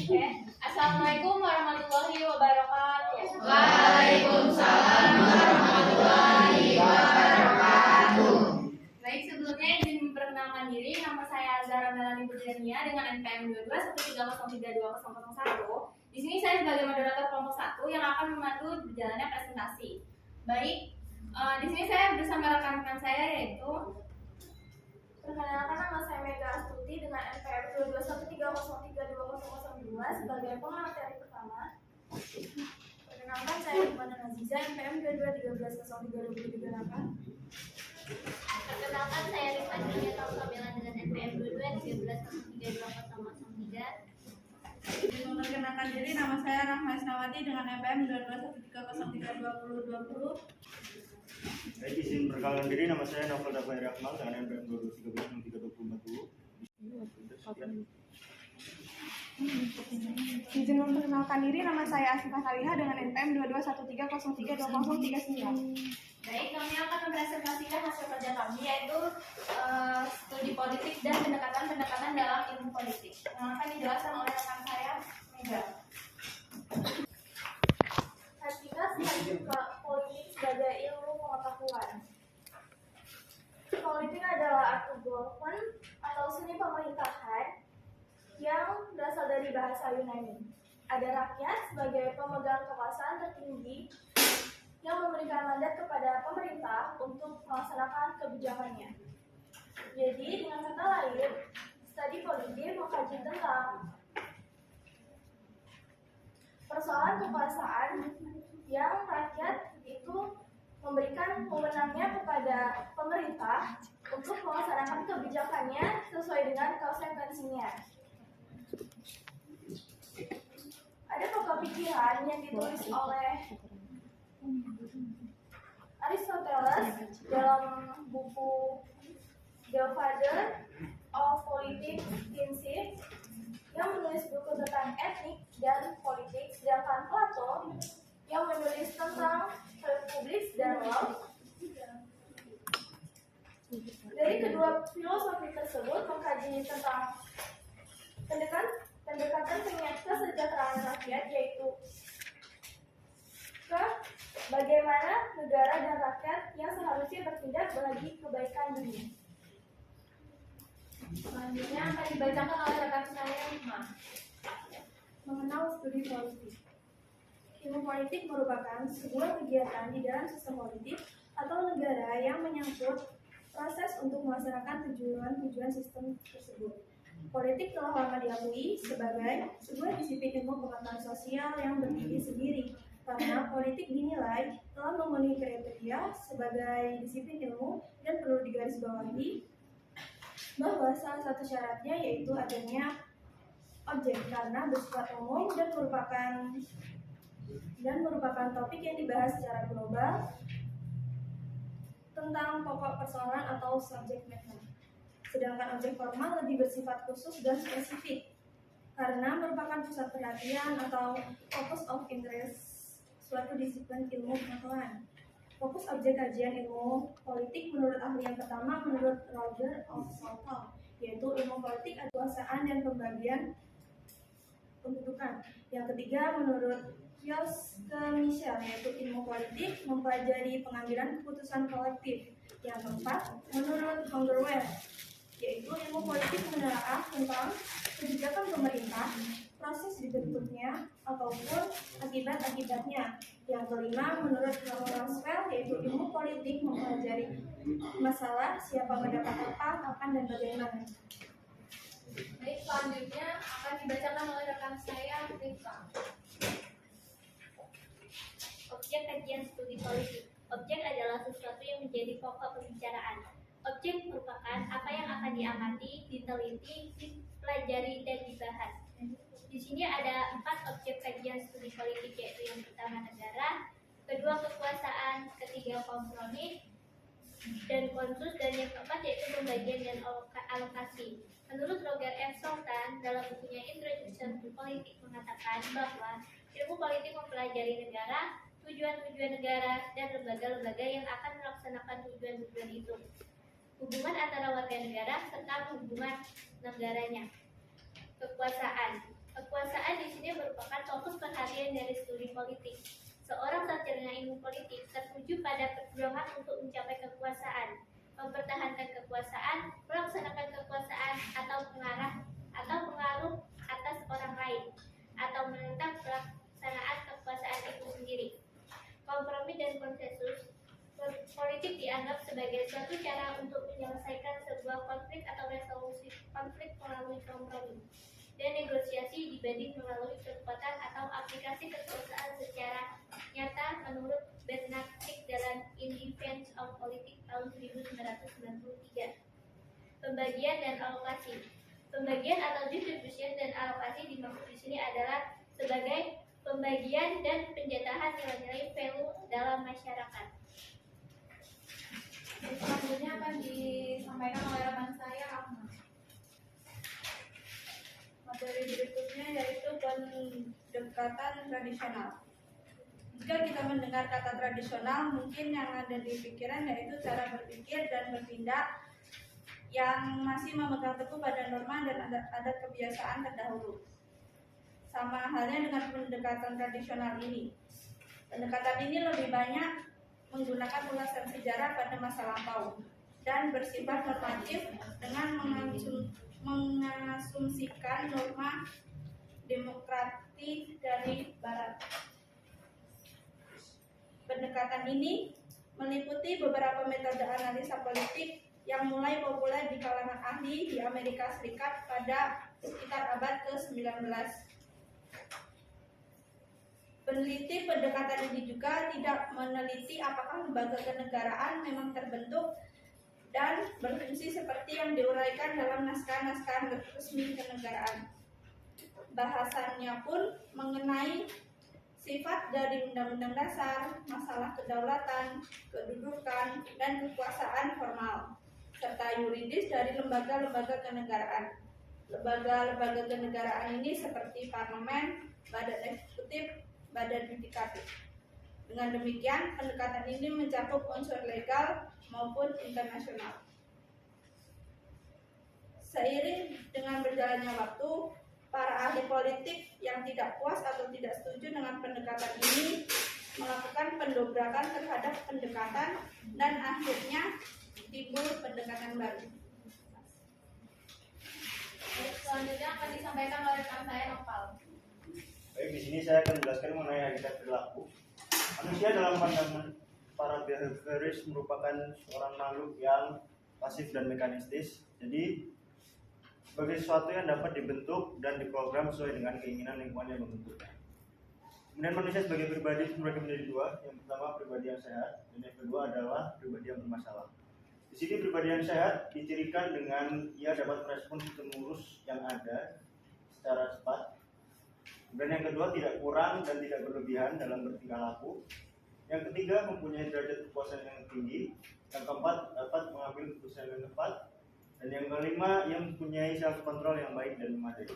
Assalamualaikum warahmatullahi wabarakatuh. Waalaikumsalam warahmatullahi wabarakatuh. Baik, sebelumnya izin memperkenalkan diri. Nama saya Zara Melani Budania dengan NPM 2213032001. Di sini saya sebagai moderator kelompok 1 yang akan memandu berjalannya presentasi. Baik, di sini saya bersama rekan-rekan saya yaitu perkenalkan, nama saya Mega Astuti dengan NPM 2213032002 sebagai pemateri pertama. Perkenalkan, saya Iqbal Aziza, NPM 2213032038. Perkenalkan, saya Rifan Julia Kamila dengan NPM 2213032003. Memperkenalkan diri, nama saya Rahma Isnawati dengan NPM 2213032020. Baik, izin perkenalkan diri, nama saya Novel Dabai Rahmal dengan NPM 2213032040. Izin memperkenalkan diri, nama saya Asifah Saliha dengan NPM 2213032039. Baik, kami akan mempresentasikan hasil kerja kami yaitu studi politik dan pendekatan-pendekatan dalam ilmu politik yang akan dijelaskan oleh rekan saya, Mega. Hakikat politik sebagai ilmu pengetahuan. Politik adalah art government atau seni pemerintahan yang berasal dari bahasa Yunani. Ada rakyat sebagai pemegang kekuasaan tertinggi yang memberikan mandat kepada pemerintah untuk melaksanakan kebijakannya. Jadi, dengan kata lain, studi politik mengkaji tentang persoalan kekuasaan yang rakyat itu memberikan wewenangnya kepada pemerintah untuk melaksanakan kebijakannya sesuai dengan konsekuensinya. Ada pokok pikiran yang ditulis oleh Aristoteles dalam buku The Father of Politics Principles yang menulis buku tentang etnik dan politik, sedangkan Plato yang menulis tentang republik dan law. Dari kedua filosofi tersebut mengkaji tentang pendekatan kesejahteraan rakyat, yaitu bagaimana negara dan rakyat yang seharusnya bertindak bagi kebaikan dunia. Selanjutnya akan dibacakan oleh rekan saya, Hikmah. Mengenal studi politik. Ilmu politik merupakan sebuah kegiatan di dalam sistem politik atau negara yang menyangkut proses untuk melaksanakan tujuan-tujuan sistem tersebut. Politik telah lama diakui sebagai sebuah disiplin ilmu pengetahuan sosial yang berdiri sendiri, karena politik dinilai telah memenuhi kriteria sebagai disiplin ilmu dan perlu digarisbawahi bahwa salah satu syaratnya yaitu adanya objek karena bersifat umum dan merupakan topik yang dibahas secara global tentang pokok persoalan atau subject matter. Sedangkan objek formal lebih bersifat khusus dan spesifik karena merupakan pusat perhatian atau focus of interest suatu disiplin ilmu pengetahuan. Fokus objek kajian ilmu politik menurut ahli yang pertama menurut Roger of Southall, yaitu ilmu politik kekuasaan dan pembagian pendudukan. Yang ketiga menurut Josque Michel, yaitu ilmu politik mempelajari pengambilan keputusan kolektif. Yang keempat menurut Hungerwell, yaitu ilmu politik menelaah tentang kebijakan pemerintah, proses dibentuknya ataupun akibat-akibatnya. Yang kelima menurut Roosevelt, yaitu ilmu politik mempelajari masalah siapa mendapat apa, kapan dan bagaimana. Baik, selanjutnya akan dibacakan oleh rekan saya, Rifka. Objek kajian studi politik. Objek adalah sesuatu yang menjadi pokok pembicaraan. Objek merupakan apa yang akan diamati, diteliti, dipelajari, dan dibahas. Di sini ada 4 objek kajian studi politik, yaitu yang pertama negara, kedua kekuasaan, ketiga kompromi dan konsus, dan yang keempat yaitu pembagian dan alokasi. Menurut Roger F. Sultan dalam bukunya Introduction to Politics mengatakan bahwa ilmu politik mempelajari negara, tujuan-tujuan negara, dan lembaga-lembaga yang akan melaksanakan tujuan-tujuan itu, hubungan antara warga negara serta hubungan negaranya. Kekuasaan. Kekuasaan di sini merupakan fokus perhatian dari studi politik. Seorang sarjana ilmu politik tertuju pada perjuangan untuk mencapai kekuasaan, mempertahankan kekuasaan, melaksanakan kekuasaan atau pengaruh atas orang lain, atau menentang pelaksanaan kekuasaan itu sendiri. Kompromi dan konsensus politik dianggap sebagai suatu cara untuk menyelesaikan sebuah konflik atau resolusi konflik melalui kompromi dan negosiasi dibanding melalui kekuatan atau aplikasi kekuasaan secara nyata menurut Bernard Crick dalam In Defense of Politics tahun 1993. Pembagian dan alokasi. Pembagian atau distribution dan alokasi dimaksud di sini adalah sebagai pembagian dan penjatahan nilai-nilai value dalam masyarakat. Selanjutnya akan disampaikan oleh rekan saya, Ahmad. Materi berikutnya yaitu pendekatan tradisional. Jika kita mendengar kata tradisional, mungkin yang ada di pikiran yaitu cara berpikir dan bertindak yang masih memegang teguh pada norma dan adat kebiasaan terdahulu. Sama halnya dengan pendekatan tradisional ini. Pendekatan ini lebih banyak menggunakan ulasan sejarah pada masa lampau dan bersifat normatif dengan mengasumsikan norma demokratik dari Barat. Pendekatan ini meliputi beberapa metode analisa politik yang mulai populer di kalangan ahli di Amerika Serikat pada sekitar abad ke-19. Peneliti pendekatan ini juga tidak meneliti apakah lembaga kenegaraan memang terbentuk dan berfungsi seperti yang diuraikan dalam naskah-naskah resmi kenegaraan. Bahasannya pun mengenai sifat dari undang-undang dasar, masalah kedaulatan, kedudukan, dan kekuasaan formal, serta yuridis dari lembaga-lembaga kenegaraan. Lembaga-lembaga kenegaraan ini seperti parlemen, badan eksekutif, badan yudikatif. Dengan demikian, pendekatan ini mencakup unsur legal maupun internasional. Seiring dengan berjalannya waktu, para ahli politik yang tidak puas atau tidak setuju dengan pendekatan ini melakukan pendobrakan terhadap pendekatan dan akhirnya timbul pendekatan baru. Selanjutnya akan disampaikan oleh rekan saya, Nopal. Baik, di sini saya akan menjelaskan mengenai hakikat perilaku. Manusia dalam pandangan para behavioris merupakan seorang makhluk yang pasif dan mekanistis. Jadi sebagai sesuatu yang dapat dibentuk dan diprogram sesuai dengan keinginan lingkungan yang membentuknya. Kemudian manusia sebagai pribadi terbagi menjadi dua. Yang pertama pribadi yang sehat, dan yang kedua adalah pribadi yang bermasalah. Di sini pribadi yang sehat dicirikan dengan ia dapat merespons stimulus yang ada secara cepat. Dan yang kedua tidak kurang dan tidak berlebihan dalam bertingkah laku. Yang ketiga mempunyai derajat kepuasan yang tinggi. Yang keempat dapat mengambil keputusan yang tepat. Dan yang kelima ia mempunyai self control yang baik dan memadai.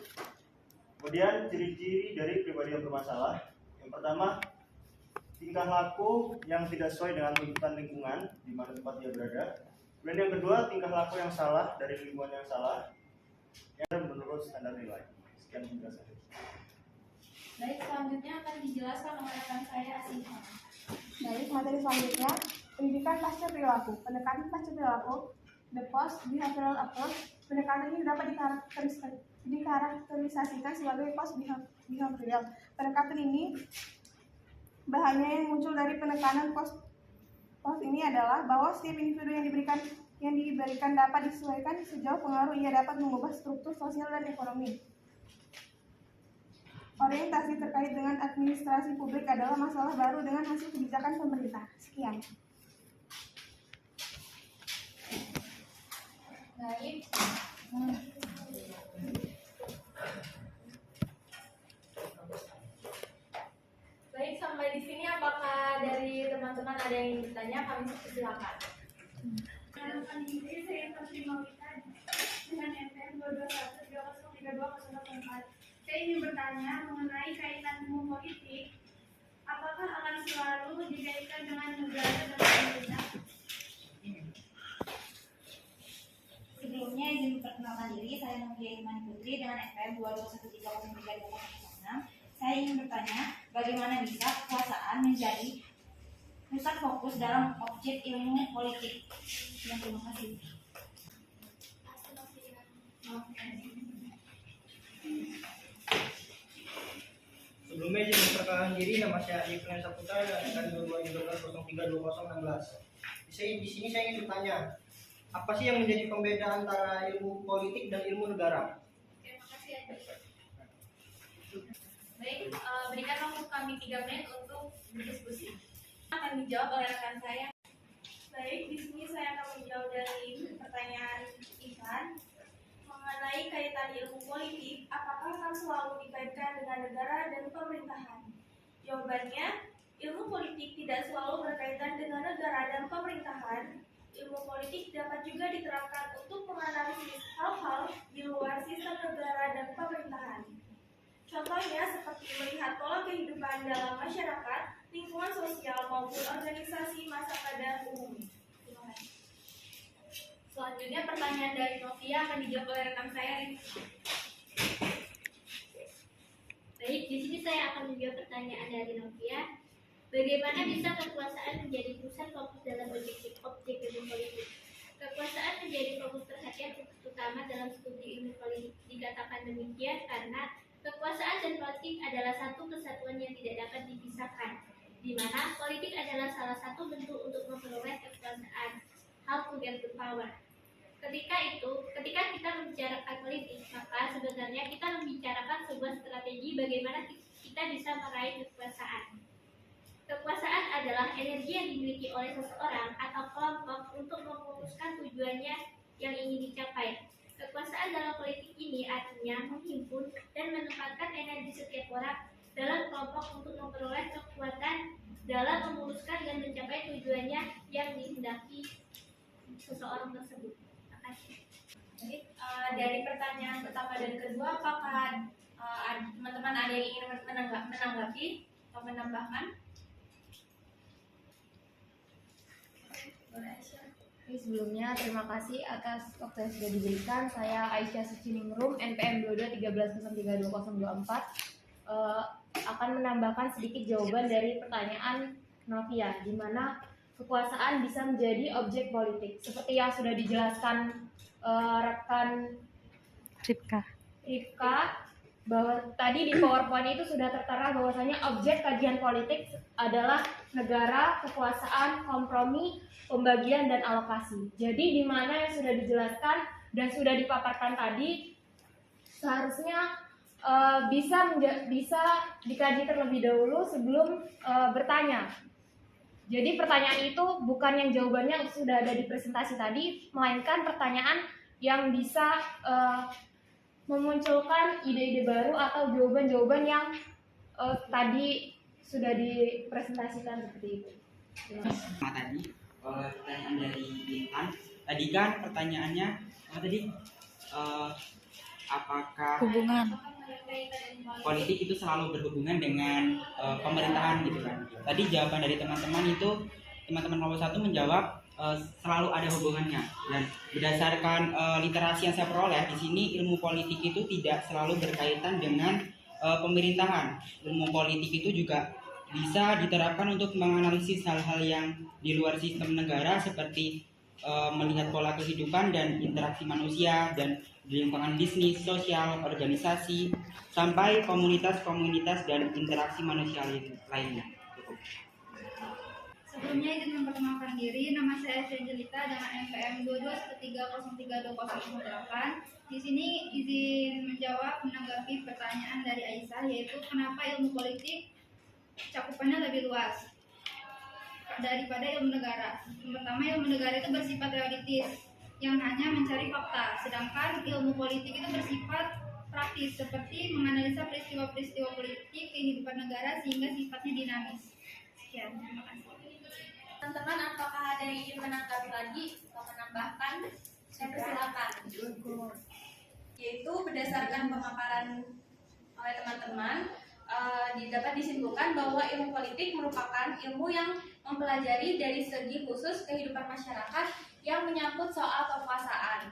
Kemudian ciri-ciri dari pribadi yang bermasalah. Yang pertama, tingkah laku yang tidak sesuai dengan tuntutan lingkungan di mana tempat dia berada. Dan yang kedua, tingkah laku yang salah dari lingkungan yang salah yang menurut standar nilai. Sekian penjelasan. Baik, selanjutnya akan dijelaskan oleh rekan saya, Asyifa. Baik, materi selanjutnya, pendidikan pasca perilaku. Pendekatan pasca perilaku, the post behavioral approach. Pendekatan ini dapat dikarakterisasikan sebagai post behavioral. Pendekatan ini bahaya yang muncul dari penekanan post ini adalah bahwa setiap individu yang diberikan dapat disesuaikan sejauh pengaruh ia dapat mengubah struktur sosial dan ekonomi. Orientasi terkait dengan administrasi publik adalah masalah baru dengan hasil kebijakan pemerintah. Sekian. Baik. Baik, sampai di sini apakah dari teman-teman ada yang ingin bertanya? Kami silakan. Dalam ini saya terima dengan NPM 221303204. Saya ingin bertanya mengenai kaitan ilmu politik. Apakah akan selalu dikaitkan dengan negara dan pemerintah? Sebelumnya izin memperkenalkan diri, saya Novia Irmani Putri dengan NPM 221303206. Saya ingin bertanya, bagaimana bisa kekuasaan menjadi pusat fokus dalam objek ilmu politik? Ya, terima kasih. Sebelumnya izin memperkenalkan diri, nama saya Adi Firman Saputra dan angkatan 2013-03-2016. Di sini saya ingin bertanya, apa sih yang menjadi pembeda antara ilmu politik dan ilmu negara? Terima kasih Adi. Baik, berikan waktu kami 3 menit untuk berdiskusi. Akan dijawab oleh rekan saya. Baik, di sini saya akan menjawab dari pertanyaan Ivan mengenai kaitan ilmu politik, apakah akan selalu dikaitkan dengan negara dan pemerintahan? Jawabannya, ilmu politik tidak selalu berkaitan dengan negara dan pemerintahan. Ilmu politik dapat juga diterapkan untuk menganalisis hal-hal di luar sistem negara dan pemerintahan. Contohnya seperti melihat pola kehidupan dalam masyarakat, lingkungan sosial maupun organisasi masa pada umumnya. Terima kasih. Selanjutnya pertanyaan dari Novia akan dijawab oleh rekan saya. Baik, di sini saya akan menjawab pertanyaan dari Novia. Bagaimana bisa kekuasaan menjadi pusat fokus dalam objek ilmu politik? Kekuasaan menjadi fokus perhatian utama dalam studi ilmu politik. Dikatakan demikian karena kekuasaan dan politik adalah satu kesatuan yang tidak dapat dipisahkan, di mana politik adalah salah satu bentuk untuk memperoleh kekuasaan. How to get the power. Ketika kita membicarakan politik, maka sebenarnya kita membicarakan sebuah strategi bagaimana kita bisa meraih kekuasaan. Kekuasaan adalah energi yang dimiliki oleh seseorang atau kelompok untuk memutuskan tujuannya yang ingin dicapai. Kekuasaan dalam politik ini artinya menghimpun dan menempatkan energi setiap orang dalam kelompok untuk memperoleh kekuatan dalam memuluskan dan mencapai tujuannya yang dihendaki seseorang tersebut. Terima kasih. Jadi, dari pertanyaan pertama dan kedua, apakah teman-teman ada yang ingin menanggapi atau menambahkan? Oke, sebelumnya terima kasih atas waktu yang sudah diberikan. Saya Aisyah Suciningrum, NPM 2213032024, akan menambahkan sedikit jawaban dari pertanyaan Novia, di mana kekuasaan bisa menjadi objek politik. Seperti yang sudah dijelaskan rekan Rifka, bahwa tadi di PowerPoint itu sudah tertera bahwasanya objek kajian politik adalah negara, kekuasaan, kompromi, pembagian, dan alokasi. Jadi di mana yang sudah dijelaskan dan sudah dipaparkan tadi seharusnya bisa dikaji terlebih dahulu sebelum bertanya. Jadi pertanyaan itu bukan yang jawabannya sudah ada di presentasi tadi, melainkan pertanyaan yang bisa memunculkan ide-ide baru atau jawaban-jawaban yang tadi sudah dipresentasikan seperti itu. Tadi pertanyaan dari Intan, tadi kan pertanyaannya apakah politik itu selalu berhubungan dengan pemerintahan gitu kan? Tadi jawaban dari teman-teman nomor 1 menjawab selalu ada hubungannya, dan berdasarkan literasi yang saya peroleh di sini, ilmu politik itu tidak selalu berkaitan dengan pemerintahan. Ilmu politik itu juga bisa diterapkan untuk menganalisis hal-hal yang di luar sistem negara seperti melihat pola kehidupan dan interaksi manusia dan di lingkungan bisnis, sosial, organisasi, sampai komunitas-komunitas dan interaksi manusia lainnya. Cukup. Sebelumnya izin memperkenalkan diri, nama saya Angelita dengan NPM 2213032008. Di sini izin menanggapi pertanyaan dari Aisyah, yaitu kenapa ilmu politik cakupannya lebih luas daripada ilmu negara. Yang pertama, ilmu negara itu bersifat teoritis yang hanya mencari fakta, sedangkan ilmu politik itu bersifat praktis seperti menganalisa peristiwa-peristiwa politik kehidupan negara sehingga sifatnya dinamis. Sekian, terima kasih. Teman-teman, apakah ada yang ingin menanggapi lagi atau menambahkan? Saya persilakan. Yaitu berdasarkan pemaparan oleh teman-teman, dapat disimpulkan bahwa ilmu politik merupakan ilmu yang mempelajari dari segi khusus kehidupan masyarakat yang menyangkut soal kekuasaan.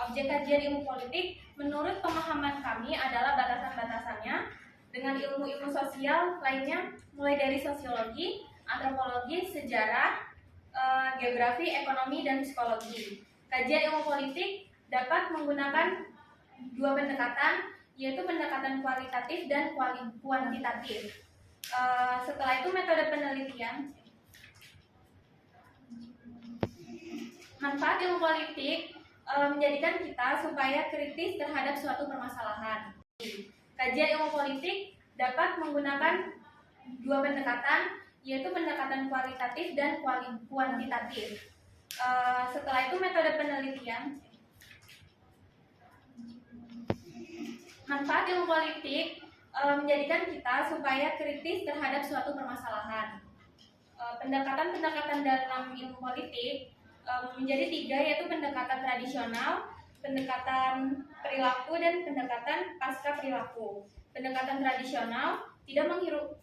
Objek kajian ilmu politik menurut pemahaman kami adalah batasan-batasannya dengan ilmu-ilmu sosial lainnya, mulai dari sosiologi, antropologi, sejarah, geografi, ekonomi, dan psikologi. Kajian ilmu politik dapat menggunakan dua pendekatan, yaitu pendekatan kualitatif dan kuantitatif. Setelah itu metode penelitian. Manfaat ilmu politik menjadikan kita supaya kritis terhadap suatu permasalahan. Kajian ilmu politik dapat menggunakan dua pendekatan, yaitu pendekatan kualitatif dan kuantitatif. Setelah itu metode penelitian. Manfaat ilmu politik menjadikan kita supaya kritis terhadap suatu permasalahan. Pendekatan-pendekatan dalam ilmu politik menjadi tiga, yaitu pendekatan tradisional, pendekatan perilaku, dan pendekatan pasca perilaku. Pendekatan tradisional tidak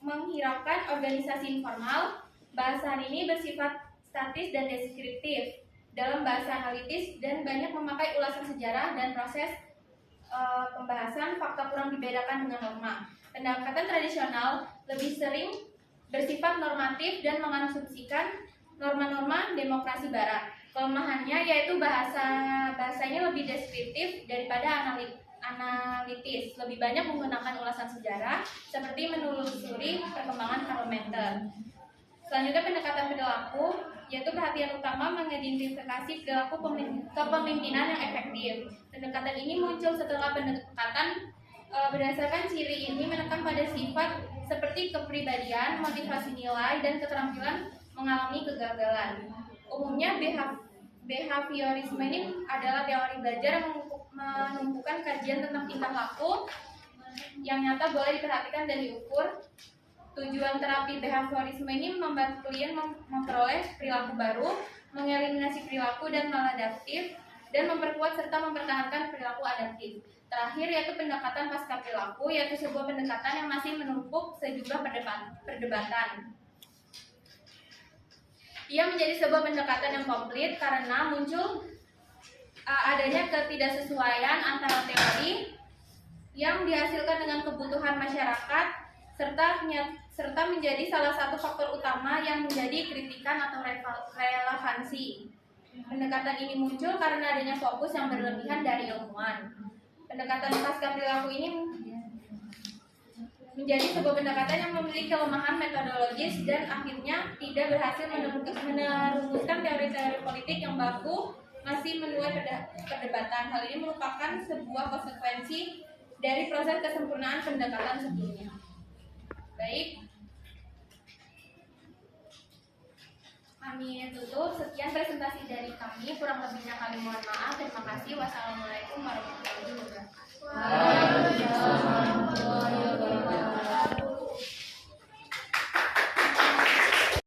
menghiraukan organisasi informal. Bahasan ini bersifat statis dan deskriptif dalam bahasa analitis dan banyak memakai ulasan sejarah dan proses pembahasan fakta kurang dibedakan dengan norma. Pendekatan tradisional lebih sering bersifat normatif dan mengasumsikan norma-norma demokrasi barat. Kelemahannya yaitu bahasanya lebih deskriptif daripada analitis, lebih banyak menggunakan ulasan sejarah seperti menelusuri perkembangan parlementer. Selanjutnya pendekatan perilaku, yaitu perhatian utama mengidentifikasi perilaku kepemimpinan yang efektif. Pendekatan ini muncul setelah pendekatan berdasarkan ciri ini menekan pada sifat seperti kepribadian, motivasi nilai, dan keterampilan mengalami kegagalan. Umumnya behaviorisme ini adalah teori belajar yang menumpukan kajian tentang tingkah laku yang nyata boleh diperhatikan dan diukur. Tujuan terapi behaviorisme ini membantu klien memperoleh perilaku baru, mengeliminasi perilaku dan maladaptif, dan memperkuat serta mempertahankan perilaku adaptif. Terakhir yaitu pendekatan pasca perilaku, yaitu sebuah pendekatan yang masih menumpuk sejumlah perdebatan. Ia menjadi sebuah pendekatan yang komplit karena muncul adanya ketidaksesuaian antara teori yang dihasilkan dengan kebutuhan masyarakat serta menjadi salah satu faktor utama yang menjadi kritikan atau relevansi. Pendekatan ini muncul karena adanya fokus yang berlebihan dari ilmuwan. Pendekatan pasca perilaku ini menjadi sebuah pendekatan yang memiliki kelemahan metodologis dan akhirnya tidak berhasil merumuskan teori-teori politik yang baku, masih menuai perdebatan. Hal ini merupakan sebuah konsekuensi dari proses kesempurnaan pendekatan sebelumnya. Baik, kami tutup. Sekian presentasi dari kami. Kurang lebihnya kami mohon maaf. Terima kasih. Wassalamualaikum warahmatullahi wabarakatuh.